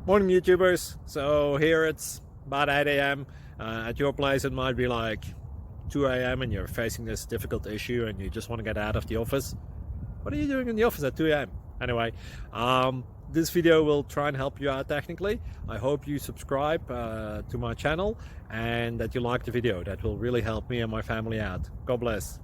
Morning, YouTubers. So here it's about 8 a.m. At your place, it might be like 2 a.m. and you're facing this difficult issue and you just want to get out of the office. What are you doing in the office at 2 a.m.? Anyway, this video will try and help you out technically. I hope you subscribe to my channel and that you like the video. That will really help me and my family out. God bless.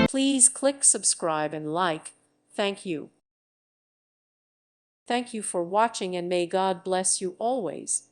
Please click subscribe and like. Thank you. Thank you for watching and may God bless you always.